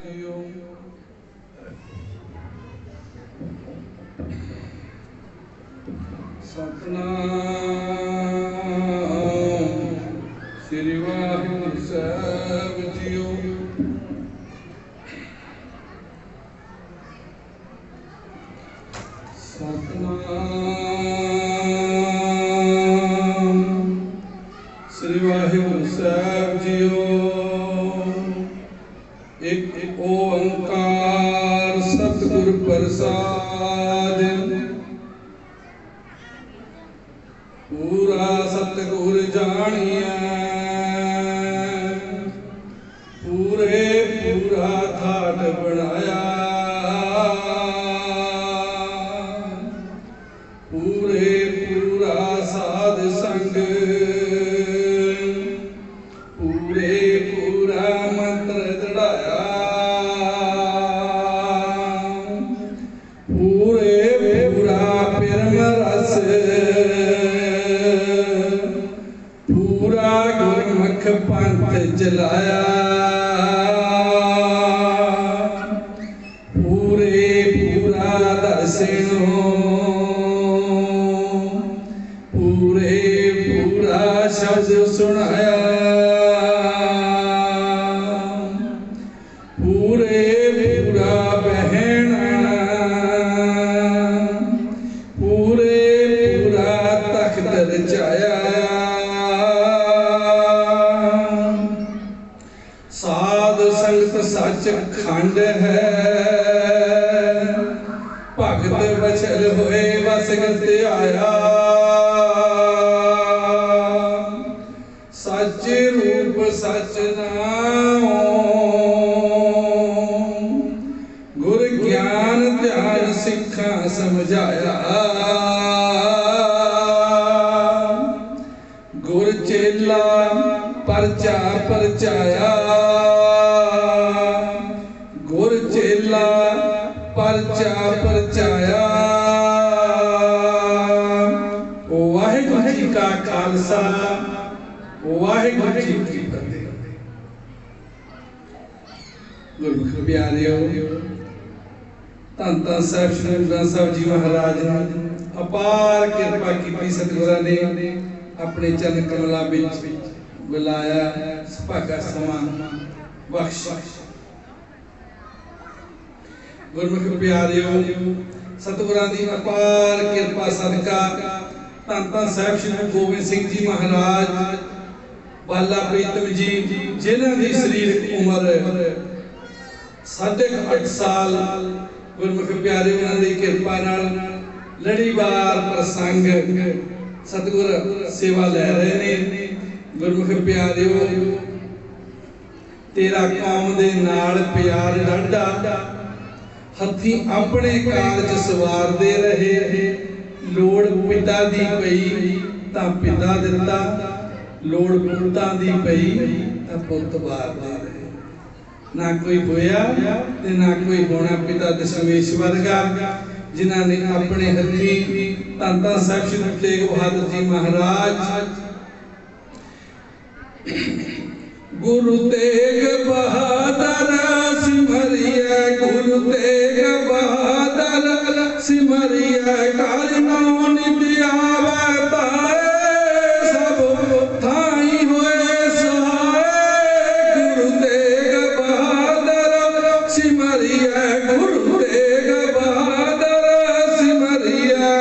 जियो। सतनाम श्री वाहिगुरु साहिब जियो। सतनाम श्री वाहिगुरु साहिब जियो। एक ओंकार सतगुर प्रसाद। पूरा सतगुर जानिया पूरे पूरा थाट बनाया। पूरे पूरा साध संग पूरे पूरा मंत्र चढ़ाया। पूरे पूरा पिरम रस पूरा गुरमुख पंथ चलाया। पूरे पूरा दर्शनों पूरे पूरा शब्द सुनाया। पूरे पूरा बहना पूरे पूरा तख्त रचाया। साध संगत सच खंड है भगत बचल होए बस गते आया। सच रूप सच नाम गुर ज्ञान ध्यान सिखा समझाया। गुर चेला परचा परचाया। गुर चेला परचा परचाया। वाहिगुरु जी का खालसा वाहिगुरु जी की फतेह। गुरमुख प्यारिओ धन धन साहिब श्री गुरु ग्रंथ साहिब जी महाराज ने अपार किरपा की सतगुरां ने अपने चरण कमलों में बुलाया सुभागा समा बख्श। गुरमुख प्यारिओ सतगुरां दी अपार किरपा सदका धन धन साहिब श्री गुरु गोबिंद सिंह जी महाराज बाला प्रीतम जी जिन्हां दी शरीरक उम्र 8.5 साल गुरमुख प्यारे उन्हां दी किरपा नाल लड़ीवार प्रसंग सतगुर सेवा लै रहे ने। गुरमुख प्यारिओ तेरा कौम दे नाल प्यार डाढा हथी अपने कारज सवारदे रहे। लोड़ पिता दी पई तां पिता दिता लोड़ पुत्तां दी पई तां पुत्त वारदे रहे। ना कोई होया ते ना कोई होना पिता दशमेश वर्गा जिन्हां ने अपने हथी धन धन साहिब श्री गुरु तेग बहादुर जी महाराज गुरु तेग बहादुर सिमरिया गुरु तेग बहादुर सिमरिया कारिनो निधि आवे ताए सब थाई होए सहाय। गुरु तेग बहादुर सिमरिया गुरु तेग बहादुर सिमरिया।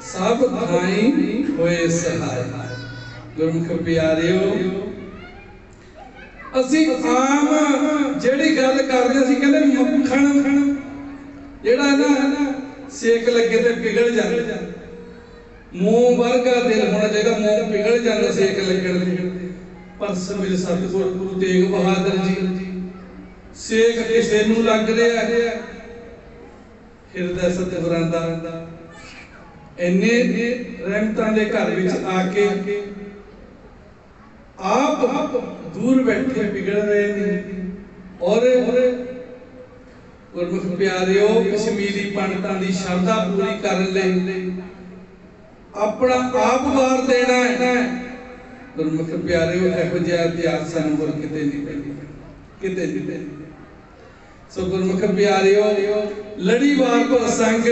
सब थाई होए सहाय। गुरमुख प्यारिओ असी आम जेड़ी गल करदे सी कहंदे मक्खण जेड़ा ना सेक लगे ते पिघल जांदा। मूंह वर्गा दिल होना चाहिए मूंह पिघल जांदा सेक लगण ते। पर मेरे सतगुरु गुरु तेग बहादुर जी सेक किसे नूं लग रिहा हिरदा सतगुरां दा इन्ने रहमतां दे घर विच आके दूर बैठे बिगड़ रहे हैं। और गुरमुख प्यारिओ कश्मीरी पंडितां दी श्रद्धा पूरी करने लई अपना आप वार देना है। गुरमुख प्यारिओ इहो जिहा इतिहास सानूं होर किते नहीं मिलदा, किते नहीं। सो गुरमुख प्यारिओ लड़ीवार प्रसंग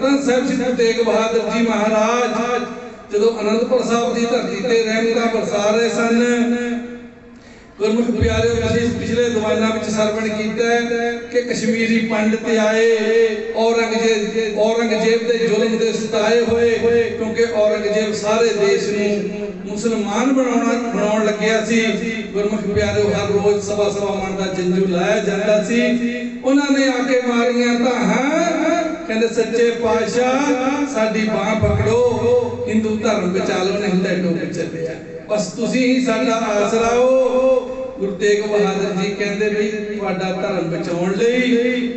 धੰਨ ਸਾਹਿਬ श्री गुरु तेग बहादुर जी महाराज जदों आनंदपुर साहब की धरती ते रहमतां बरसा रहे सन। गुरमुख प्यारिओ पिछले दीवाना विच सरवण कीता कि कश्मीरी पंडित आए औरंगजेब दे जुल्म दे सताए होए, क्योंकि औरंगजेब सारे देश नूं मुसलमान बनाउण लग्या सी। गुरमुख प्यारिओ हर रोज सवा मन दा जंजू लाया जांदा सी। उन्हां ने आके मारियां धाहां, कहंदे सच्चे पातशाह साडी बाह पकड़ो, हिंदू धर्म बचा लो नहीं तां डुब चलिया, बस तुसीं ही साडा आसरा हो। गुरु तेग बहादुर जी कहते भी तुहाडा धर्म बचाउण लई,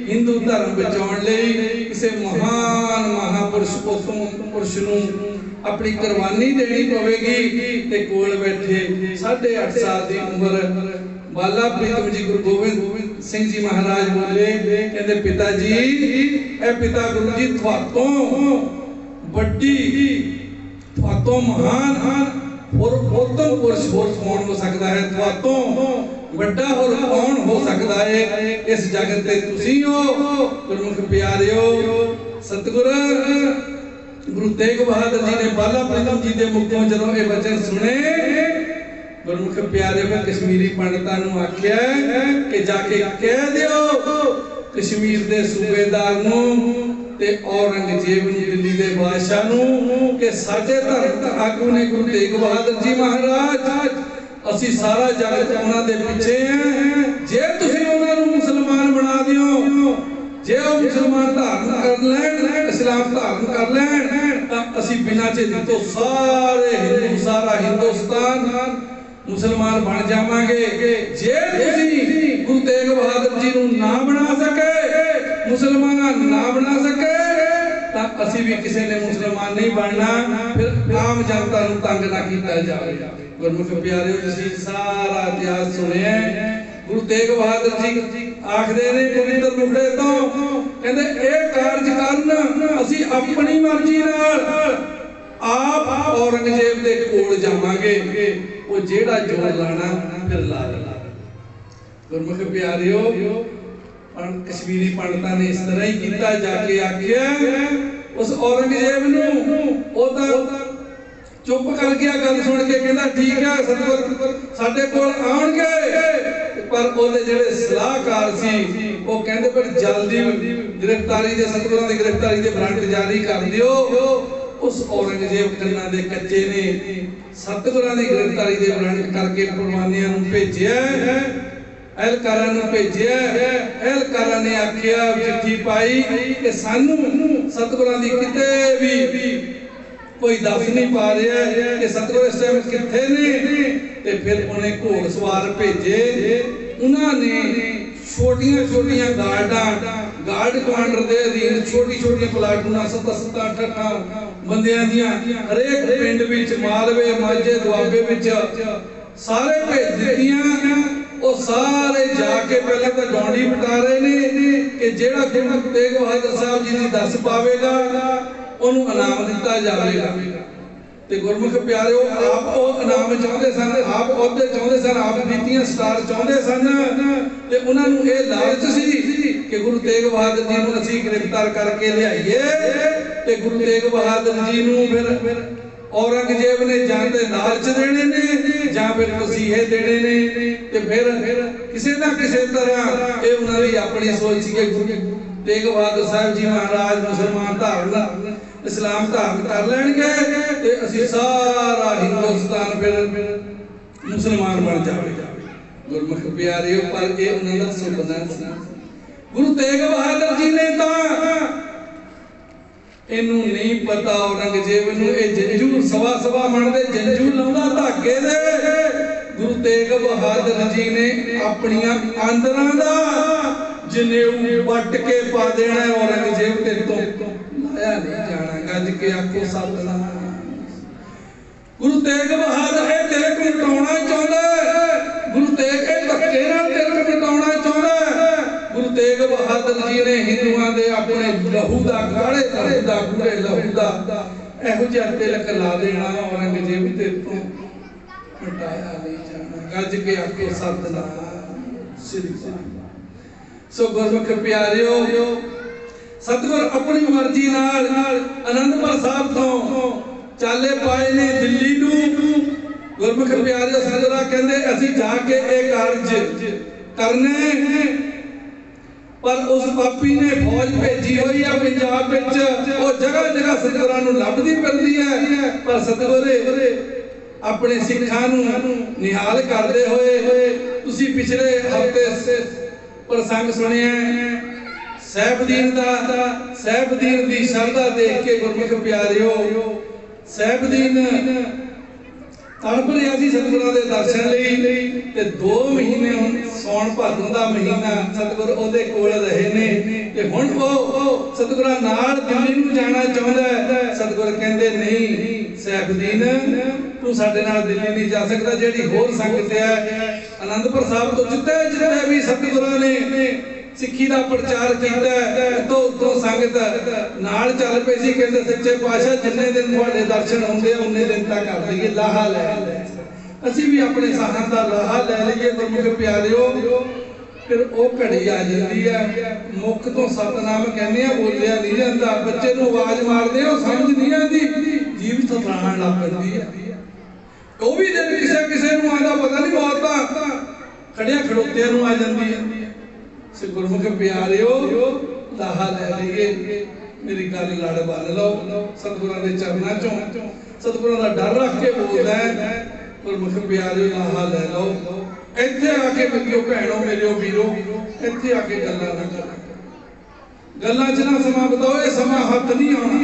हिंदू धर्म बचाउण लई किसी महान महापुरुष पुरुष नूं अपनी कुर्बानी देनी पवेगी। ते कोल बैठे 8.5 साल की उम्र बाला प्रीतम जी गुरु गोबिंद सिंह जी महाराज बोले, कहते पिता जी ए पिता गुरु जी तुहातों वड्डी तुहातों महान और उत्तम पुरुष होर कौन हो सकता है, तुहातों वड्डा होर कौन हो सकता है इस जगत ते तुसीं हो। गुरमुख प्यारिओ सतगुरु गुरु तेग बहादुर जी ने बाला प्रीतम जी के मुखों जदों ये वचन सुने, गुरमुख प्यारिओ ने कश्मीरी पंडितां नूं आख्या कि जाके कह दिओ कश्मीर के सूबेदार नूं ते औरंगजेब नूं दिल्ली दे बादशाह नूं कि साडे धर्म दा आगू ने गुरु तेग बहादुर जी महाराज, असी सारा जगत उन्हां दे पिछे हैं। जे तुसीं उन्हां नूं मुसलमान बना दिओ, जे वो मुसलमान धारण कर लैण, इस्लाम धारण कर लैण, तां असी बिना झिझक तो सारे हिंदू सारा हिंदुस्तान मुसलमान बन जावांगे। जे तुसीं गुरु तेग बहादुर जी नूं ना बना सके, मुसलमान ना बना सके, तां असी भी किसी ने मुसलमान नहीं बनना, फिर आम जनता नूं तंग ना कीता जावे। गुरमुख प्यारिओ तुसीं सारा इतिहास सुनिया। गुरु तेग बहादुर जी आखदे ने पवित्र मुखड़े तो, कहंदे इह कारज करन असी अपनी मर्जी नाल आप औरंगजेब दे कोल जावांगे, वो जेड़ा जोर लाना फिर ला ला। गुरमुख प्यारिओ कश्मीरी पंडितां ने इस तरह ही किया, जाके आख्या उस औरंगजेब नूं ओदा चुप कर गया गल सुन के, कहंदा ठीक है सतगुर साडे कोल आउणगे, पर ओदे जेड़े सलाहकार सी वो कहंदे पर जल्दी गिरफ्तारी दे सतगुरां दी गिरफ्तारी दे वारंट जारी कर दिओ। उस औरंगजेब कन्ना दे कच्चे ने सतगुरां दी गिरफ्तारी दे वारंट करके परवानियां नूं भेजिया, एहलकारां नूं भेजिया। एहलकारां ने आख्या चिट्ठी पाई कि सानू सतगुरां दी किते भी कोई दस नहीं पा रहा कि सतगुर इस टाइम किथे ने। ते फिर उन्हें घोड़सवार भेजे, उन्होंने छोटियां छोटियां गार्ड कमांडर के अधीन छोटी छोटी प्लाटूना 7-8 बंदियां दियां हरेक पिंड विच मालवे माझे दुआबे विच सारे भेज दित्तियां। वो सारे जाके पहले तो डौंडी बटा रहे ने कि जेड़ा गुरु तेग बहादुर साहब जी दी दस पावेगा उन्होंने इनाम दिता जाएगा। ते गुरमुख प्यारिओ आप वो इनाम चाहते सन, आप अहुदे चाहते सन, आप नीतियां स्टार चाहते सन, ते उन्होंने ये लालच सी कि गुरु तेग बहादुर जी नूं असीं गिरफ्तार करके लियाईए ते गुरु तेग बहादुर जी नूं फिर औरंगजेब ने जां ते लालच देने ने जां फिर तसीहे देने ने। ते फिर किसी ना किसी तरह ये उन्हां दी अपनी सोच सी कि गुरु तेग बहादुर साहब जी महाराज मुसलमान धारण इस्लाम धारण कर लैणगे ते असीं सारा हिंदुस्तान फिर मुसलमान बन जावेगा। गुरमुख प्यारिओ पर ये उन्हां दा सुपना सी। गुरु तेग बहादुर जी ने तां इनू नहीं पता औरंगजेब नूं ए जंजू सवा मन दे जंजू लाउंदा धागे दे। गुरु तेग बहादुर जी ने अपनियां आंदरां दा जनेऊ वट के पा देना औरंगजेब ते तो लाया नहीं जाना। गज के आखो सतनाम। गुरु तेग बहादुर ए दिल को मिटाउणा चाहुंदा ਇਹੋ ਜਿਹਾ ਤਿਲਕ ਲਾ ਦੇਣਾ औरंगजेब ते तो मिटाया नहीं जाना। गज के आखो सतनाम श्री सो गुरमुख प्यारियो सतगुर अपनी मर्जी नाल आनंदपुर साहब तो चाले पाए ने दिल्ली नूं। गुरमुख प्यारियो सतगुरा कहंदे असीं जाके एक कार्ज करने पर उस पापी ने फौज भेजी हुई है पंजाब विच वो जगह जगह सतगुरां नूं लभदी फिरदी है पर सतगुरे अपने सिखां नूं निहाल करदे होए तुसीं पिछले हफ्ते प्रसंग सुनिया सैफुद्दीन दी शरधा देख के गुरमुख प्यारियो सैफुद्दीन तड़प रहा सी सतगुरां दे दर्शन लई ते 2 महीने सौण भादों दा महीना सतगुर ओदे कोल रहे ने ते हुण ओ सतगुरां नाल दिल्ली नूं जाना चाहुंदा है। सतगुर कहंदे नहीं सैफुद्दीन तू साडे नाल दिल्ली नहीं जा सकदा। जेहड़ी होर संगत है आनंदपुर साहब तो जिते जिते भी सतगुरां ने सिक्खी दा प्रचार कीता तो उतों संगत नाल चल पे सी कहंदे सच्चे पातशाह जिन्ने दिन तुहाडे दर्शन होंदे उन्ने दिन तक कर दईए लाहा लै असीं भी अपने साहां दा लाहा लै लईए। गुरमुख प्यारियो फिर वो घड़ी आ जाती है मुख तो सतनाम कहने बोलिया नहीं जाता। बच्चे नूं आवाज मारदे हो समझ नहीं आती जीभ थपड़ाण लग पैंदी है। वो भी दिन किसे किसे नूं आंदा पता नहीं मौत दा खड़िया खड़ोतिया नूं आ जाती है। गुरमुख प्यारियो लाहा लै लईए मेरी गल लड़ बन लो सतगुरां दे चरनां चों सतगुरां दा डर रख के बोलदा है। गुरमुख प्यारियो लाहा लै लो इत्थे आके बगियो भैणो मेरियो वीरो इत्थे आके गल्लां ना कर गल्लां च ना समा बताओ ये समा हत्थ नहीं आना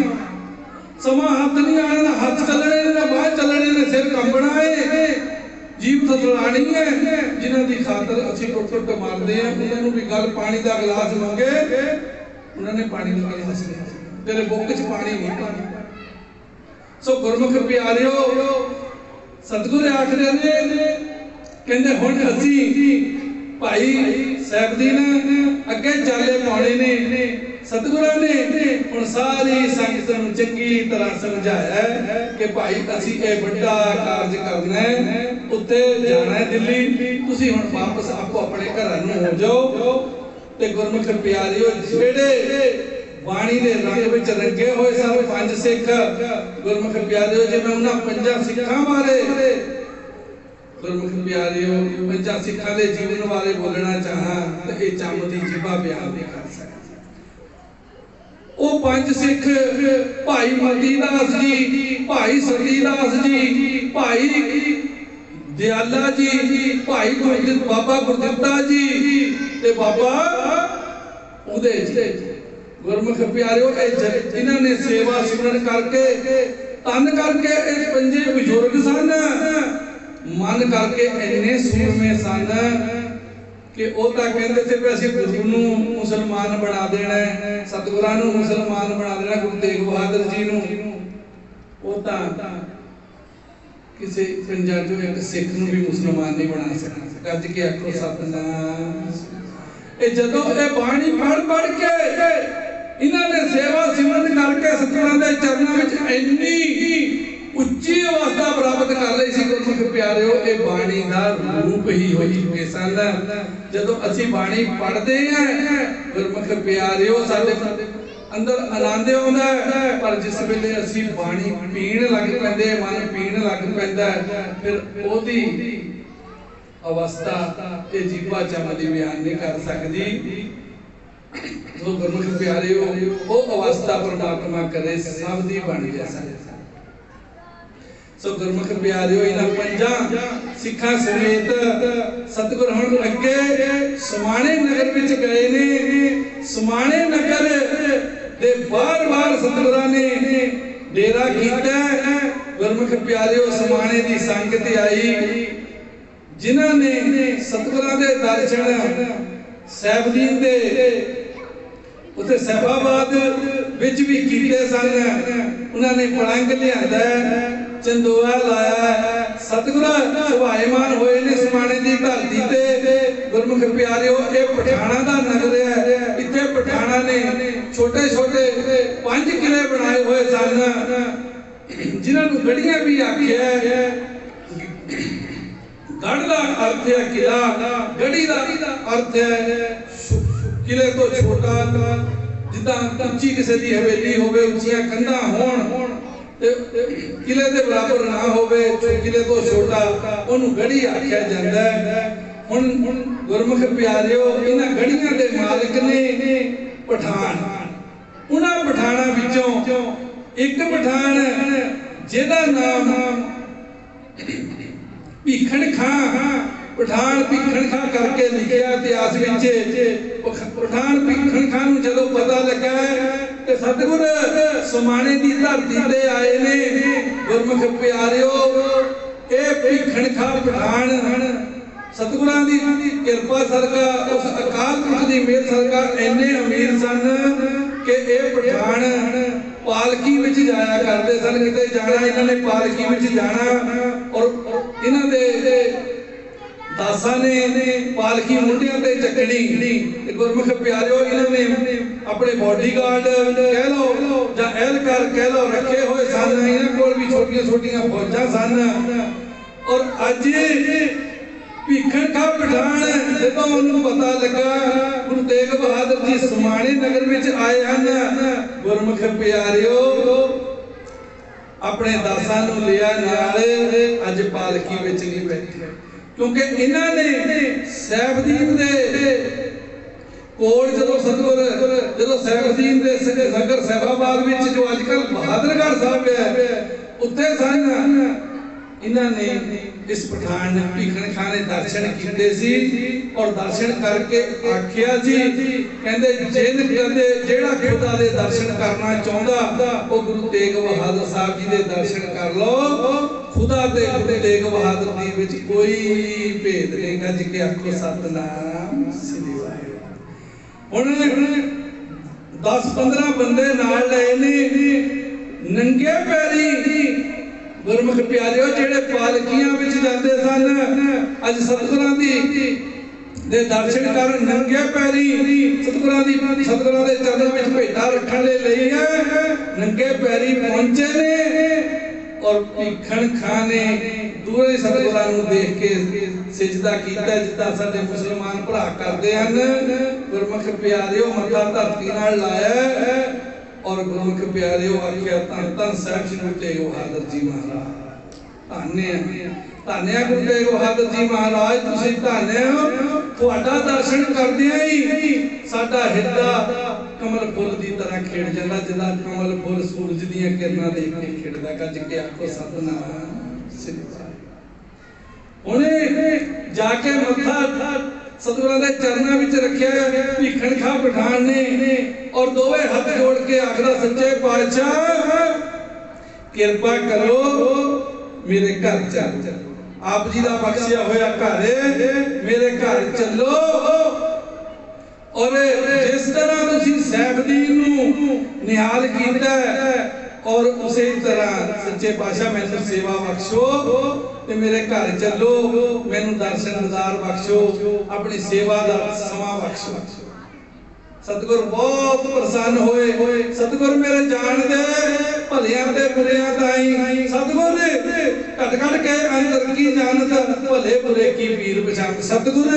समा हत्थ नहीं आना हत्थ चलने ने बाहर चलने ने सिर कंबना है जीभ थथड़ाणी है जिन्हां दी खातर असीं टुट मारदे हैं। उन्हां नूं भी गल पानी दा गिलास मंगे उन्हां ने पानी दा गिलास नहीं तेरे बुक च पानी नहीं। सो गुरमुख प्यारियो सतगुर आखदे ने कहंदे हुण असीं भाई सैफुद्दीन अगे चाले पाउणे ने सतगुरां ने हुण सारी संगत नूं चंगी तरह समझाया कि भाई असीं इह वड्डा कारज करना है उत्ते जाना है दिल्ली तुसीं हुण वापस आपो अपने घरां नूं हो जाओ। ते गुरमुख प्यारियो जेड़े बाणी दे रंग विच रंगे होए सन 5 सिख गुरमुख प्यारियो जे मैं उन्हां 5 सिखां बारे गुरमुख प्यारियो 5 सिखां दे जीवन बारे बोलना चाहां ते इह चम दी जिभा बयान नहीं कर सकदा। वो 5 सिख भाई मती दास जी भाई सती दास जी भाई दयाला जी भाई बाबा गुरदित्ता जी ते बाबा उदे जी गुरमुख प्यारियो इन्हां ने सेवा सिमरन करके तन करके इस 5 बुजुर्ग सन मन करके इन्ने सूरमे सन कि वो तां कहंदे थे कि असीं गुरु नूं मुसलमान बना देना है सतगुरां नूं मुसलमान बना देना गुरु तेग बहादुर जी नूं वो तां किसी 5 चों एक सिख नूं भी मुसलमान नहीं बना सकदा। गज के आखो सतनाम। ए जदों ए बाणी पढ़ के इन्हां ने सेवा सिमरन करके सतगुरां दे चरनां विच इन्नी उच्ची अवस्था प्राप्त कर रही सी। गुरमुख प्यारियो ए बाणी दा रूप ही हो चुके सन। जदों असीं बाणी पढ़दे हैं गुरमुख प्यारियो साडे अंदर आनंद आउंदा है पर जिस वेले असीं बाणी पीण लग पैंदे मन पीण लग पैंदा फिर ओदी अवस्था ए जीवा चम दी बयान नहीं कर सकदी। जो गुरमुख प्यारियो वो अवस्था परमात्मा करे सब दी बन जैसा। सो गुरमुख प्यारियो इन्हां 5 सिखां समेत सतगुर हुण अगे समाणे नगर विच गए ने। समाणे नगर दे बार-बार सतगुरां ने डेरा कीता। गुरमुख प्यारियो समाणे दी संगत आई जिन्हां ने सतगुरां दे दर्शन सैफुद्दीन दे उते सैफाबाद विच भी कीते सन। उन्हां ने पलंग लिआंदा चंदोआ लाया सतगुरा सुभाएमान होए ने समाणे दी धरती ते। गुरमुख प्यारियो ये पठाणा दा नगर है। इत्थे पठाणा ने छोटे छोटे 5 किले बनाए हुए सन जिन्होंने गढ़िया भी आख्या गढ़ का अर्थ है किला, गढ़ी का अर्थ है किले तो छोटा, जिदा उच्ची किसी की हवेली होवे, उच्चियां कंधां होण किले के बराबर ना होवे, किले तो छोटा उन्होंने गढ़ी आख्या जाता है। हुण गुरमुख प्यारिओ इन्हां गढ़ियां दे मालिक ने पठान। उन्हां पठाणां विचों एक पठान जिहदा नाम भीखण खां, पठान भीखण खां करके लिखिया इतिहास विच। पठान भीखण खां नूं जदों पता लगा कि सतगुर समाणे दी धरती ते आए ने, गुरमुख प्यारिओ ये भीखण खां पठान सतगुरां दी किरपा सदका, उस अकाल पुरख दी मेहर सदका इन्ने अमीर सन कि ये पठान पालकी विच जाया करते सन। किते जाना इन्हां ने पालकी विच जाना, और इन्हां दे दासा ने पालकी मुंडियां ते चकनी। गुरमुख प्यारिओ इन्हां ने अपने बॉडीगार्ड कह लो जां एहलकार कह लो रखे हुए सन। इन्हां कोल भी छोटियां छोटियां फौजां सन। और अज भीखण खां पठान जदों उन्होंने पता लगा गुरु तेग बहादुर जी समाणे नगर विच आए हैं, गुरमुख प्यारिओ अपने दासां नूं लिया नाल अज पालकी विच नहीं बैठे, क्योंकि इन्हां ने सैफदीन दे कोल जदों सतगुर जदों सैफदीन दे नगर साहिबाबाद विच जो अजकल बहादुरगढ़ साहब है उत्थे सन। इन्हां ने इस पठान ने भीखण खां ने दर्शन कीते सी, और दर्शन करके आख्या जी कहंदे जिन कदे जेड़ा खुदा दे दर्शन करना चाहुंदा वो गुरु तेग बहादुर साहब जी दे दर्शन कर लो। खुदा ते गुरु तेग बहादुर जी विच कोई भेद नहीं। गज के आखो सतनाम श्री वाहिगुरू। हुण 10-15 बंदे नाल लए ने, नंगे पैरी गुरमुख प्यारिओ जेड़े पालकियां विच जांदे सन, अज सतगुरां दी दे दर्शन कर नंगे पैरी सतगुरां दे चरणों विच भेटा रखण लई नंगे पैरी पहुंचे ने। और भीखण खां ने दूरे सतगुरां नूं देख के सिजदा कीता जिद्दां साडे मुसलमान भरा करदे हन। गुरमुख प्यारिओ मत्था धरती नाल लाया, और गुरमुख प्यारिओ आख्या धन धन साहिब जी गुरु तेग बहादुर जी महाराज धन्य गुरु तेग बहादुर जी महाराज तुसीं धन्य हो। तुहाडा दर्शन करदिआं ही साडा हिरदा कमल फुल दी तरह खिड़ जांदा, जिदा कमल फुल सूरज दीआं किरणां देख के खिड़दा। गज के आखो सतनाम श्री वाहिगुरू। हुणे जाके मत्था सतगुरां दे चरणां विच रखिया भीखण खां पठान ने, और दोवे हाथ जोड़ के आखदा सच्चे पातशाह किरपा करो मेरे घर चल, आप जी दा बख्शिया होया घर मेरे घर चलो। और जिस तरह तुसीं सैफदीन नूं निहाल कीता और उसी तरह सच्चे पातशाह मैनूं सेवा बख्शो ते मेरे घर चलो, मैनूं दर्शन दीदार बख्शो, अपनी सेवा दा समा बख्शो। सतगुर बहुत प्रसन्न होए। सतगुर मेरे जान दे भलियां ते बुरियां ताईं, सतगुर घट घट के अंदर की जानत भले बुरे की पीर पछाण। सतगुर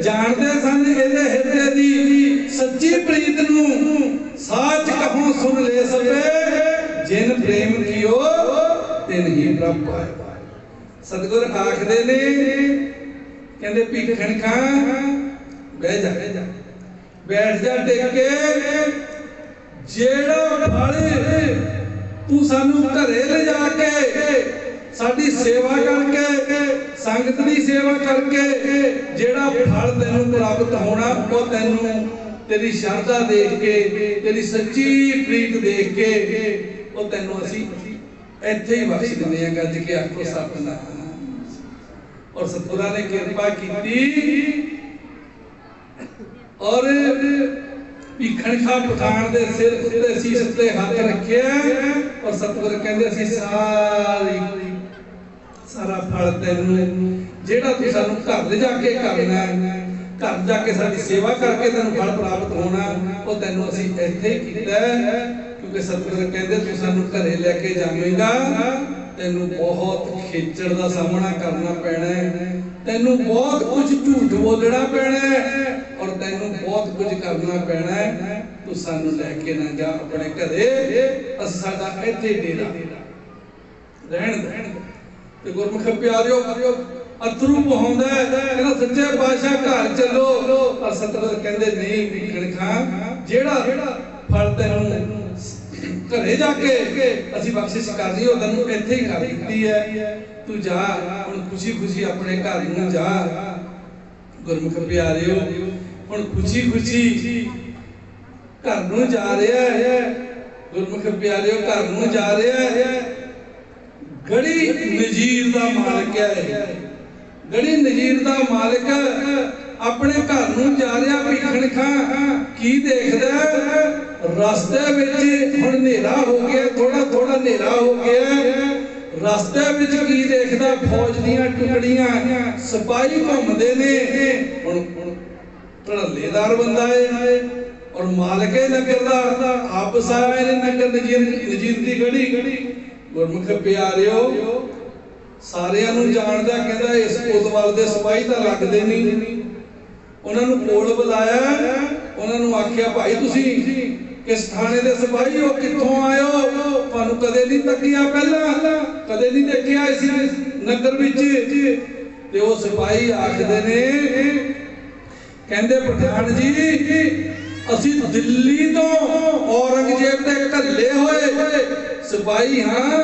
जानदे सन इहदे हिरदे दी सच्ची प्रीत नूं, साच कहूं सुन ले सबे जिन प्रेम कियो तिन ही प्रभ पाए। सतगुर आखदे ने कहंदे भीखण खां बह जा, बैठ जा टेक के, जेड़ा फल तू सानू घरे ले जाके साडी सेवा करके संगत दी सेवा करके जेड़ा फल तैनू प्राप्त होना वो तैनू तेरी श्रद्धा देख के तेरी सच्ची प्रीत देख के वो तैनू असी इत्थे ही बख्श दिंदे हां। गज के आखो सतनाम। और सतगुरां ने किरपा कीती और भीखण खां पठान दे सिर उत्ते शीश ते हाथ रखिया और सतगुर कहंदे असी सारा फल तैनू जेड़ा तू सानू घर ले जाके करना है, घर जाके साडी सेवा करके तैनू फल प्राप्त होना, वो तैनू असी इत्थे ही कीता क्योंकि सतगुर कहते तू सानू घरे लैके जावेगा, तेनू बहुत खेचड़ का सामना करना पैना है, तेनू बहुत कुछ झूठ बोलना पैना है और तेनू बहुत कुछ करना पैना है। तू सानू लैके ना जा अपने घरे, साडा इत्थे डेरा रहन दे। गुरमुख प्यारिओ अथरू बहाउंदा है, कहना सच्चे पातशाह घर चलो, पर सतगुर कहंदे नहीं भीखण खां, जेड़ा फल तैनूं घरे जाके असीं बख्शिश करनी हो तैनूं इत्थे ही कर दित्ती है, तू जा हुण खुशी खुशी अपने घर नूं जा। गुरमुख प्यारिओ हुण खुशी खुशी घर नूं जा रहा है, गुरमुख प्यारिओ घर नूं जा रहा है। गड़ी नजीर दा मालिक है, गड़ी नजीर दा मालिक अपने घर नूं जा रहा। भीखण खां की देखदा, रास्ते विच हुण नेरा हो गया, थोड़ा थोड़ा नेरा हो गया, रास्ते विच की देखदा, फौज दीयां टुकड़ियां सिपाही घुमदे ने। हुण ढलेदार बंदा है और मालिके नगर दा आप साया ने नगर नजीर दी गड़ी। गुरमुख प्यारिओ सारिਆਂ ਨੂੰ ਜਾਣਦਾ, ਕਹਿੰਦਾ ਇਸ ਕੋਤਵਾਲ ਦੇ ਸਿਪਾਹੀ ਤਾਂ ਲੱਗਦੇ ਨਹੀਂ। ਉਹਨਾਂ ਨੂੰ ਕੋਲ ਬੁਲਾਇਆ, ਉਹਨਾਂ ਨੂੰ ਆਖਿਆ ਭਾਈ ਤੁਸੀਂ किस थाने दे सिपाही हो, कित्थों आए हो, तुहानू कदे नहीं तकिया, पहला कदे नहीं देखिया इस नगर विच। ते वो सिपाही आखदे ने, कहंदे पठान जी असीं दिल्ली तो औरंगजेब दे घल्ले होए सिपाही हां,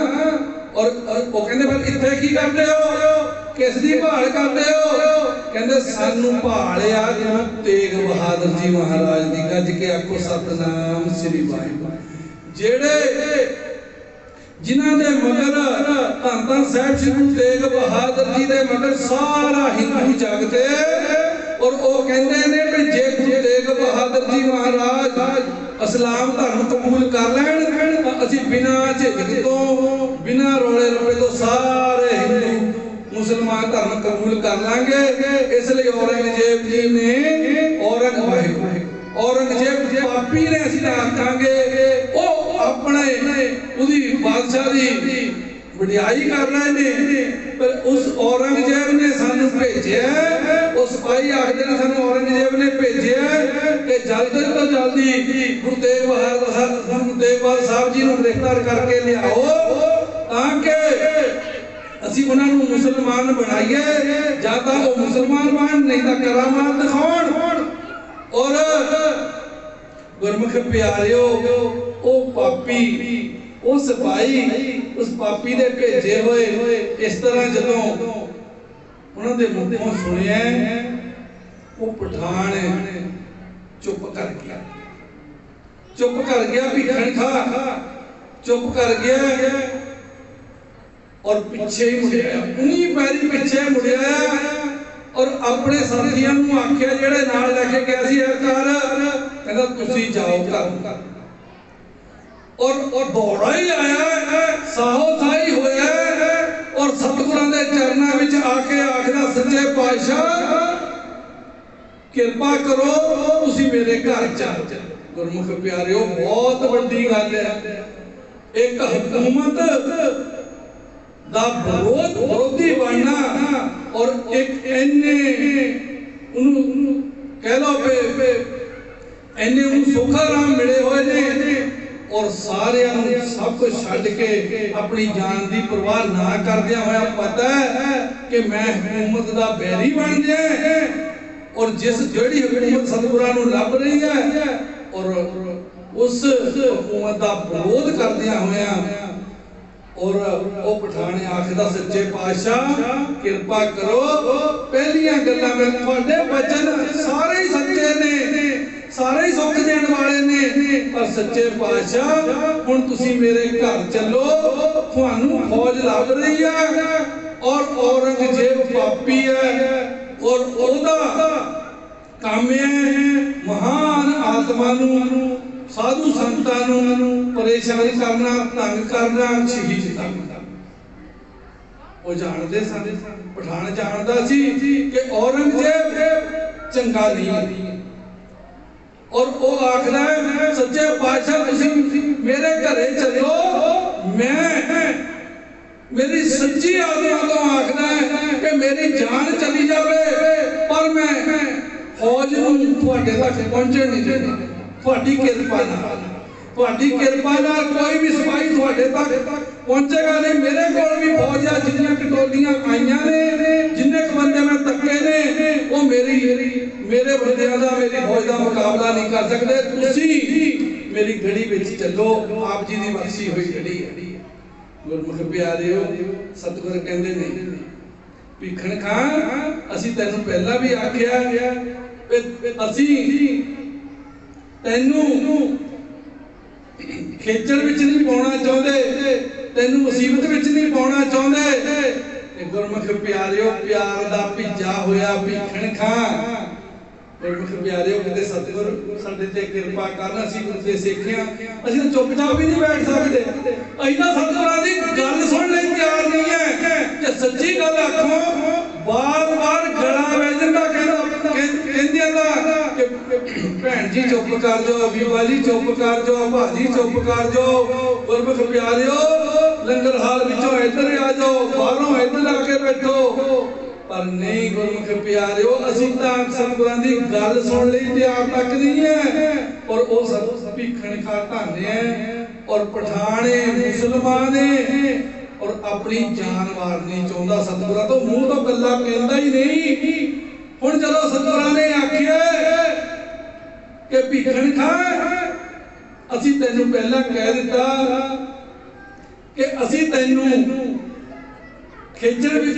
और वो कहंदे फिर इत्थे की करदे हो, किस दी भाल करदे हो? कहंदे सानू भाल आ गुरु तेग बहादुर जी महाराज दी। गज के आखो सतनाम श्री वाहिगुरू। जेड़े जिन्हां दे मगर धन धन साहिब श्री गुरु तेग बहादुर जी दे मगर सारा हिंदू जगत है, और वो कहंदे ने कि जे गुरु तेग बहादुर जी महाराज इस्लाम धर्म कबूल कर लैण तां असीं बिना झिझक तो बिना रोले रपे तो सारे हिंदू मुसलमान धर्म कबूल कर लांगे। इसलिए औरंगजेब जी ने औरंगजेब पापी ने असीं आखांगे, वो अपने उदी बादशाह दी वडियाई कर रहे ने, पर उस औरंगजेब ने सानू भेजिया, उस सिपाही आखदे ने सानू औरंगजेब ने भेजिया कि जल्दी तो जल्दी गुरु तेग बहादुर साहब जी नूं गिरफ्तार करके लियाओ ताकि असीं उन्हां नूं मुसलमान बनाइए, जां तां वो मुसलमान बन नहीं तां करामात दिखाउण। और गुरमुख प्यारिओ ओ पापी ओ सिपाही उस पापी दे भेजे होए इस तरह जदों उन्हां दे मुंहों सुनिया, वो पठान चुप कर गया, चुप कर गया। भीखण खां चुप कर गया और पीछे ही मुड़िया, उन्हीं पैरी पीछे मुड़िया और अपने साथियों नूं आख्या जेड़े नाल लेके गया सी, कर कहंदा तुसीं जाओ घर। और दौड़ा ही आया, साहो साही होया और सतगुरां दे चरनां विच आके आखदा सच्चे पातशाह किरपा करो, तुसीं मेरे घर चल। गुरमुख प्यारिओ बहुत वड्डी गल है, एक हुकूमत दा विरोधी बनना और एक इन्ने उन्होंने कह लो पे इन्ने उन्होंने सुखाराम मिले हुए ने और सारे सब कुछ छड्ड के अपनी जान की परवाह ना करदिया होया पता है कि मैं हुकूमत दा बैरी बन गया और जिस जड़ी हुकूमत सतगुरां नूं लभ रही है और उस हुकूमत दा विरोध करदिया होया और वो पठान आखदा सच्चे पातशाह किरपा करो, पहलियां गल्लां में तुहाडे वचन सारे ही सच्चे ने, सारे ही सुख देण वाले ने, पर सच्चे पातशाह हुण तुसीं मेरे घर चलो, तुहानू फौज लभ रही है और औरंगजेब पापी है और ओहदा काम है महान आत्मा नूं साधु संतां नूं परेशान करना, तंग करना, शहीद करना। वो जानते सन, पठान जानता सी कि औरंगजेब चंगा नहीं और वो आखदा है सच्चे पातशाह तुसीं मेरे घरे चलो, मैं मेरी सच्ची आत्मा तो आखदा है कि मेरी जान चली जावे पर मैं फौज नूं तुहाडे तक पहुंचण नहीं देना। तुहाडी किरपा नाल, तुहाडी किरपा नाल कोई भी सिपाही तुहाडे तक पहुंचेगा नहीं। मेरे कोल भी फौज आ, जिन्नियां कटोलियां आईयां ने, जिन्ने क बंदे मैं तक्के ने, वो मेरे बंदियां दा, मेरी फौज दा मुकाबला नहीं कर सकदे। तुसीं मेरी गड़ी विच चलो, आप जी दी बख्शी हुई गड़ी है। गुरमुख प्यारिओ, सतगुर कहंदे ने भीखण खां असीं तैनूं पहला भी आखिया असीं तैनूं खेचल विच नहीं पाउणा चाहुंदे, तैनूं मुसीबत विच नहीं पाउणा चाहुंदे। गुरमुख प्यारिओ, प्यार दा भिजा होया भीखण खां। गुरमुख प्यारिओ, किते सतगुर साडे ते किरपा करन, असीं गुरदे सिੱਖਿਆ असीं तां चुपचाप भी नहीं बैठ सकदे। असीं तां सतगुरां दी गल सुन लई तैयार नहीं है कि सच्ची गल आखो बार-बार गला वैजंदा कहंदियां दा कि भैन जी चुप कर जाओ, बीबा जी चुप कर जाओ, भाजी चुप कर जाओ। गुरमुख प्यारिओ, लंगर हाल विचों इधर आ जाओ, बाहरों इधर आके बैठो। पर नहीं गुरमुख प्यारिओ, असीं तां सतगुरां दी गल सुन लई तैयार तक नहीं है। और वो सब भीखण खां धन है और पठान है, मुसलमान है और अपनी जान मारनी चाहुंदा सतगुरां तो मूंह तो गल्लां कहंदा ही नहीं। हुण जदों सतगुरां ने आखिया कि भीखण खां असीं तैनूं पहला कह दिता कि असीं तैनूं खेचल विच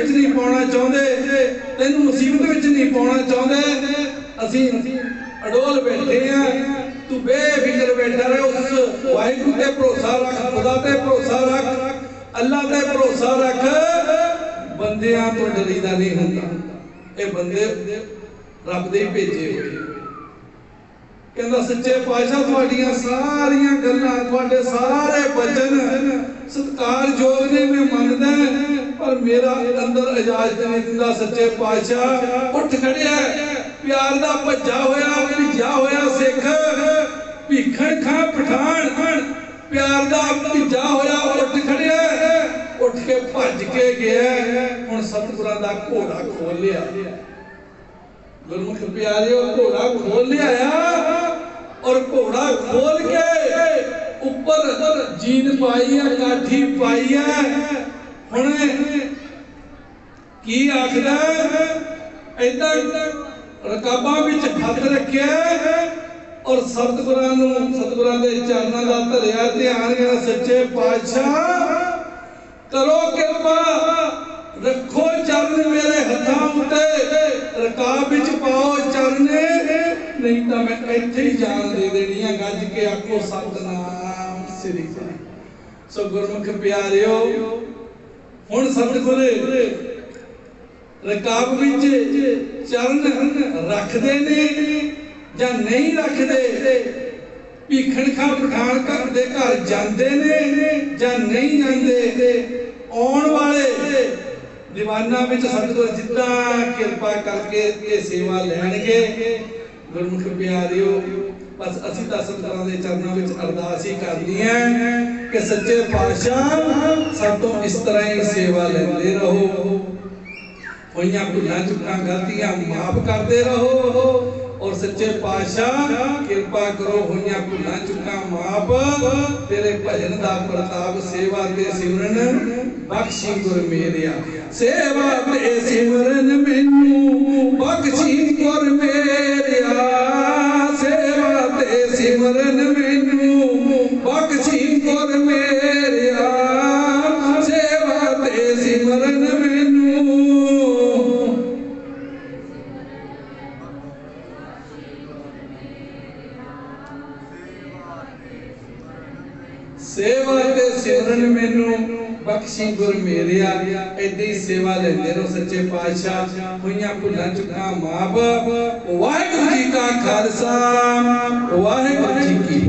नहीं पाउणा चाहुंदे, तैनूं मुसीबत विच नहीं पाउणा चाहुंदे। असीं अडोल बैठे हैं, तू बेफिक्र बैठा रहे, उस वाहिगुरू ते भरोसा रख, खुदा ते भरोसा रख, अल्लाह ते भरोसा रख। बंदियां तो डरीदा नहीं हुंदा, ये बंदे रब दे भेजे होए। कहंदा सच्चे पातशाह तुहाडीआं सारियां गल्लां, तुहाडे सारे वचन सत्कारयोग ने, मैं मनदा पर मेरा अंदर इजाजत नहीं दिंदा। सच्चे पातशाह उठ खड़िया, प्यार दा भज्जा होया सिख भीखण खां पठान, प्यार दा भज्जा होया उठ खड़िया, उठ के भज के गया। हुण सतगुरां दा घोड़ा खोल लिया। गुरमुख प्यारिओ, घोड़ा खोल लिया और घोड़ा खोल के ऊपर जीन पाई है, काठी पाई है। हुण की आखदा ऐदा रकाबां विच हथ रखिया और सतगुरां दे चरनां दा धरिया ध्यान करना। सच्चे पातशाह करो किरपा, रखो चरण मेरे हथां उत्ते, रकाब विच पाओ चरण, नहीं तां मैं इत्थे ही जान दे देनी है। गज के आखो सतनाम श्री वाहिगुरू। सो गुरमुख प्यारिओ, हुण सतगुर रकाब विच चरण रखदे ने जां नहीं रखदे, भीखण खां पठान दे घर जांदे ने जां नहीं जांदे। आउण वाले दीवाना विच सतगुर जिद्दां किरपा करके ये सेवा लैणगे। गुरमुख प्यारिओ, बस असीं तां सतगुरां दे चरनां विच अरदास ही करनी है कि सच्चे पातशाह सब तो इस तरह ही सेवा लैंदे रहो, होइयां भुलां चुकां गलतियां माफ करते रहो। और सच्चे पातशाह किरपा करो, होइयां भुलां चुकां माफ, तेरे भजन दा प्रताप सेवा ते सिमरन बख्शी गुर मेरिया। सेवा ते सिमरन मैनू बख्शी गुर मेरिया, सेवा ते सिमरन मैनू बख्शी गुर मेरिया, सेवा ते सिमरन मैनू सेवा ते सिमरन मैनू बख्शी गुर मेरिया। ऐदी सेवा लेंदे रहो सच्चे पातशाह, होइयां भुलां चुकां माफ। वाहिगुरू जी का खालसा, वाहिगुरू जी की